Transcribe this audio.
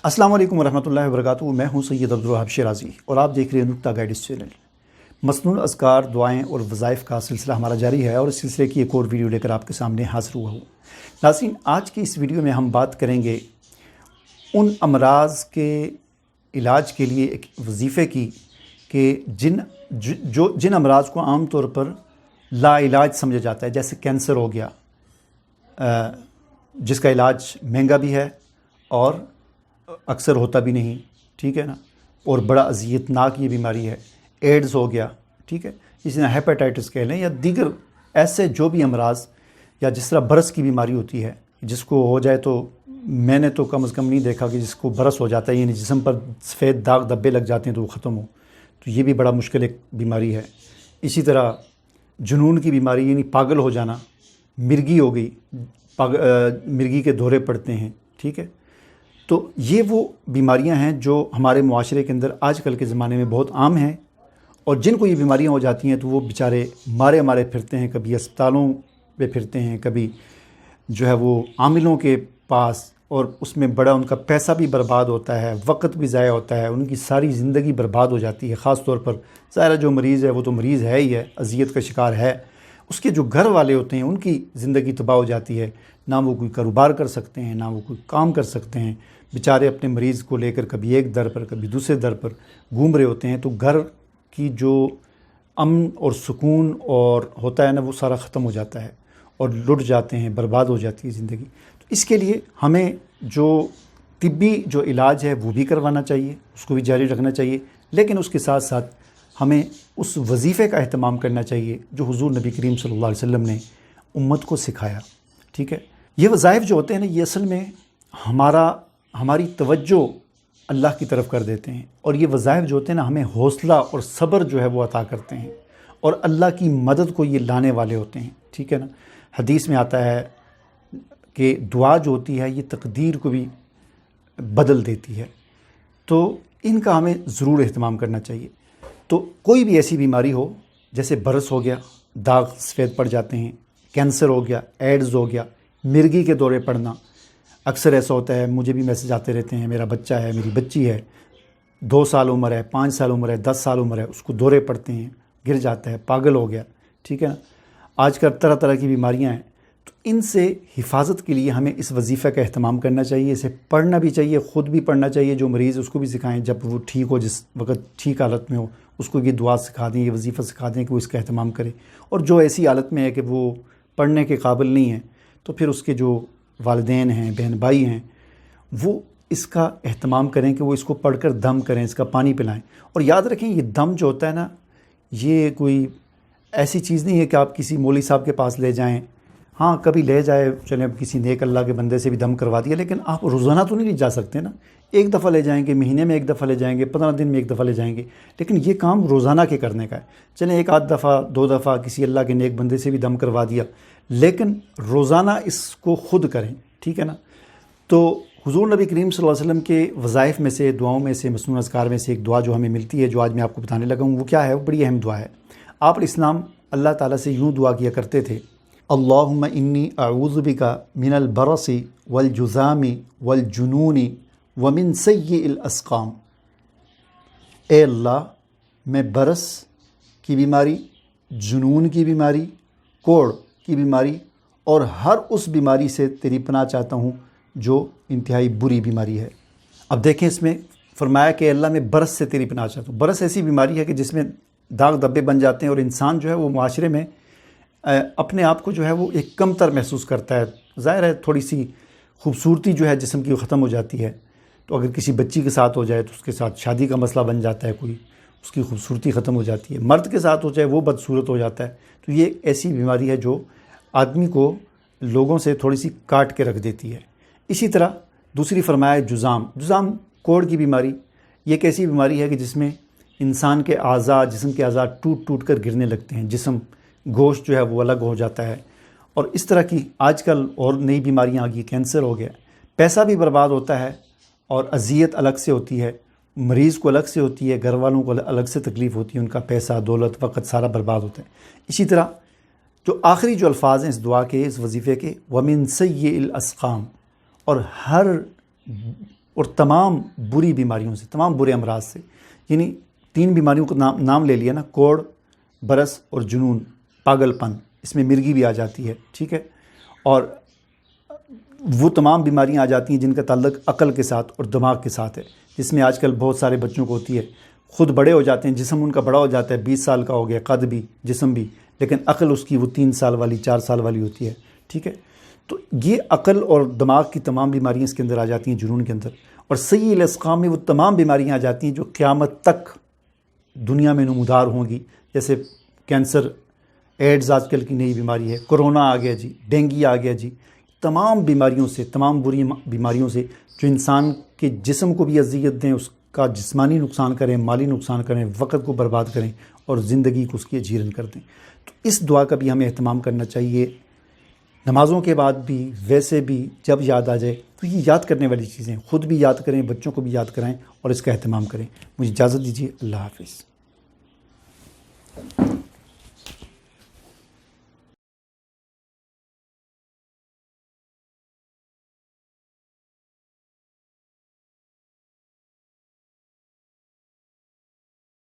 السلام علیکم ورحمۃ اللہ وبرکاتہ۔ میں ہوں سید عبدالوہاب شیرازی اور آپ دیکھ رہے ہیں نکتہ گائیڈس چینل۔ مسنون اذکار، دعائیں اور وظائف کا سلسلہ ہمارا جاری ہے اور اس سلسلے کی ایک اور ویڈیو لے کر آپ کے سامنے حاضر ہوا ہوں۔ ناظرین، آج کی اس ویڈیو میں ہم بات کریں گے ان امراض کے علاج کے لیے ایک وظیفے کی کہ جن امراض کو عام طور پر لا علاج سمجھا جاتا ہے، جیسے کینسر ہو گیا، جس کا علاج مہنگا بھی ہے اور اکثر ہوتا بھی نہیں، ٹھیک ہے نا، اور بڑا اذیت ناک یہ بیماری ہے۔ ایڈز ہو گیا، ٹھیک ہے، اسی طرح ہیپاٹائٹس کہہ لیں یا دیگر ایسے جو بھی امراض، یا جس طرح برس کی بیماری ہوتی ہے، جس کو ہو جائے تو میں نے تو کم از کم نہیں دیکھا کہ جس کو برس ہو جاتا ہے، یعنی جسم پر سفید داغ دھبے لگ جاتے ہیں تو وہ ختم ہو، تو یہ بھی بڑا مشکل ایک بیماری ہے۔ اسی طرح جنون کی بیماری، یعنی پاگل ہو جانا، مرگی ہو گئی، مرگی کے دورے پڑتے ہیں، ٹھیک ہے۔ تو یہ وہ بیماریاں ہیں جو ہمارے معاشرے کے اندر آج کل کے زمانے میں بہت عام ہیں، اور جن کو یہ بیماریاں ہو جاتی ہیں تو وہ بیچارے مارے پھرتے ہیں، کبھی اسپتالوں پہ پھرتے ہیں، کبھی جو ہے وہ عاملوں کے پاس، اور اس میں بڑا ان کا پیسہ بھی برباد ہوتا ہے، وقت بھی ضائع ہوتا ہے، ان کی ساری زندگی برباد ہو جاتی ہے۔ خاص طور پر ظاہر جو مریض ہے وہ تو مریض ہے ہی ہے، اذیت کا شکار ہے، اس کے جو گھر والے ہوتے ہیں ان کی زندگی تباہ ہو جاتی ہے، نہ وہ کوئی کاروبار کر سکتے ہیں، نہ وہ کوئی کام کر سکتے ہیں، بیچارے اپنے مریض کو لے کر کبھی ایک در پر کبھی دوسرے در پر گھوم رہے ہوتے ہیں، تو گھر کی جو امن اور سکون اور ہوتا ہے نا وہ سارا ختم ہو جاتا ہے اور لٹ جاتے ہیں، برباد ہو جاتی ہے زندگی۔ تو اس کے لیے ہمیں جو طبی جو علاج ہے وہ بھی کروانا چاہیے، اس کو بھی جاری رکھنا چاہیے، لیکن اس کے ساتھ ساتھ ہمیں اس وظیفے کا اہتمام کرنا چاہیے جو حضور نبی کریم صلی اللہ علیہ وسلم نے امت کو سکھایا، ٹھیک ہے۔ یہ وظائف جو ہوتے ہیں نا، یہ اصل میں ہماری توجہ اللہ کی طرف کر دیتے ہیں، اور یہ وظائف جو ہوتے ہیں نا ہمیں حوصلہ اور صبر جو ہے وہ عطا کرتے ہیں، اور اللہ کی مدد کو یہ لانے والے ہوتے ہیں، ٹھیک ہے نا۔ حدیث میں آتا ہے کہ دعا جو ہوتی ہے یہ تقدیر کو بھی بدل دیتی ہے، تو ان کا ہمیں ضرور اہتمام کرنا چاہیے۔ تو کوئی بھی ایسی بیماری ہو، جیسے برس ہو گیا، داغ سفید پڑ جاتے ہیں، کینسر ہو گیا، ایڈز ہو گیا، مرگی کے دورے پڑنا، اکثر ایسا ہوتا ہے، مجھے بھی میسج آتے رہتے ہیں، میرا بچہ ہے، میری بچی ہے، 2 سال عمر ہے، 5 سال عمر ہے، 10 سال عمر ہے، اس کو دورے پڑتے ہیں، گر جاتا ہے، پاگل ہو گیا، ٹھیک ہے نا۔ آج کل طرح طرح کی بیماریاں ہیں، تو ان سے حفاظت کے لیے ہمیں اس وظیفہ کا اہتمام کرنا چاہیے، اسے پڑھنا بھی چاہیے، خود بھی پڑھنا چاہیے، جو مریض اس کو بھی سکھائیں، جب وہ ٹھیک ہو، جس وقت ٹھیک حالت میں ہو اس کو یہ دعا سکھا دیں، یہ وظیفہ سکھا دیں کہ وہ اس کا اہتمام کرے، اور جو ایسی حالت میں ہے کہ وہ پڑھنے کے قابل نہیں ہے تو پھر اس کے جو والدین ہیں، بہن بھائی ہیں، وہ اس کا اہتمام کریں کہ وہ اس کو پڑھ کر دم کریں، اس کا پانی پلائیں۔ اور یاد رکھیں یہ دم جو ہوتا ہے نا، یہ کوئی ایسی چیز نہیں ہے کہ آپ کسی مولوی صاحب کے پاس لے جائیں، ہاں کبھی لے جائے، چلیں کسی نیک اللہ کے بندے سے بھی دم کروا دیا، لیکن آپ روزانہ تو نہیں جا سکتے نا۔ ایک دفعہ لے جائیں گے، مہینے میں ایک دفعہ لے جائیں گے، 15 دن میں ایک دفعہ لے جائیں گے، لیکن یہ کام روزانہ کے کرنے کا ہے۔ چلیں ایک آدھ دفعہ 2 دفعہ کسی اللہ کے نیک بندے سے بھی دم کروا دیا، لیکن روزانہ اس کو خود کریں، ٹھیک ہے نا۔ تو حضور نبی کریم صلی اللہ علیہ وسلم کے وظائف میں سے، دعاؤں میں سے، مسنون اذکار میں سے ایک دعا جو ہمیں ملتی ہے، جو آج میں آپ کو بتانے لگا ہوں، وہ کیا ہے؟ وہ بڑی اہم دعا ہے۔ آپ علیہ السلام اللہ تعالیٰ سے یوں دعا کیا کرتے تھے: اللہم انی اعوذ بک من البرص والجذام والجنون ومن سیء الاسقام۔ اے اللہ، میں برس کی بیماری، جنون کی بیماری، کوڑ کی بیماری اور ہر اس بیماری سے تیری پناہ چاہتا ہوں جو انتہائی بری بیماری ہے۔ اب دیکھیں، اس میں فرمایا کہ اللہ میں برس سے تیری پناہ چاہتا ہوں۔ برس ایسی بیماری ہے کہ جس میں داغ دھبے بن جاتے ہیں، اور انسان جو ہے وہ معاشرے میں اپنے آپ کو جو ہے وہ ایک کمتر محسوس کرتا ہے۔ ظاہر ہے تھوڑی سی خوبصورتی جو ہے جسم کی وہ ختم ہو جاتی ہے، تو اگر کسی بچی کے ساتھ ہو جائے تو اس کے ساتھ شادی کا مسئلہ بن جاتا ہے، کوئی اس کی خوبصورتی ختم ہو جاتی ہے، مرد کے ساتھ ہو جائے وہ بدصورت ہو جاتا ہے۔ تو یہ ایسی بیماری ہے جو آدمی کو لوگوں سے تھوڑی سی کاٹ کے رکھ دیتی ہے۔ اسی طرح دوسری فرمایا جذام کوڑ کی بیماری، یہ ایک ایسی بیماری ہے کہ جس میں انسان کے اعضاء، جسم کے اعضاء ٹوٹ ٹوٹ کر گرنے لگتے ہیں، جسم گوشت جو ہے وہ الگ ہو جاتا ہے، اور اس طرح کی آج کل اور نئی بیماریاں آ گئی، کینسر ہو گیا۔ پیسہ بھی برباد ہوتا ہے، اور اذیت الگ سے ہوتی ہے، مریض کو الگ سے ہوتی ہے، گھر والوں کو الگ سے تکلیف ہوتی ہے، ان کا پیسہ، دولت، وقت سارا برباد ہوتا ہے۔ اسی طرح جو آخری جو الفاظ ہیں اس دعا کے، اس وظیفے کے، وَمِن سَيِّئِ الْأَسْقَامِ، اور ہر اور تمام بری بیماریوں سے، تمام برے امراض سے. یعنی 3 بیماریوں کو نام لے لیا نا، کوڑ، برس اور جنون، پاگل پن. اس میں مرگی بھی آ جاتی ہے، ٹھیک ہے. اور وہ تمام بیماریاں آ جاتی ہیں جن کا تعلق عقل کے ساتھ اور دماغ کے ساتھ ہے، جس میں آج کل بہت سارے بچوں کو ہوتی ہے. خود بڑے ہو جاتے ہیں، جسم ان کا بڑا ہو جاتا ہے، 20 سال کا ہو گیا، قد بھی جسم بھی، لیکن عقل اس کی وہ 3 سال والی 4 سال والی ہوتی ہے، ٹھیک ہے. تو یہ عقل اور دماغ کی تمام بیماریاں اس کے اندر آ جاتی ہیں، جنون کے اندر. اور سیء الاسقام میں وہ تمام بیماریاں آ جاتی ہیں جو قیامت تک دنیا میں نمودار ہوں گی، جیسے کینسر، ایڈز آج کل کی نئی بیماری ہے، کرونا آ گیا جی، ڈینگی آ گیا جی. تمام بیماریوں سے، تمام بری بیماریوں سے جو انسان کے جسم کو بھی اذیت دیں، اس کا جسمانی نقصان کریں، مالی نقصان کریں، وقت کو برباد کریں اور زندگی کو اس کی اجیرن کر دیں. تو اس دعا کا بھی ہمیں اہتمام کرنا چاہیے، نمازوں کے بعد بھی، ویسے بھی جب یاد آ جائے. تو یہ یاد کرنے والی چیزیں، خود بھی یاد کریں، بچوں کو بھی یاد کرائیں اور اس کا اہتمام کریں. مجھے اجازت دیجیے. اللہ حافظ.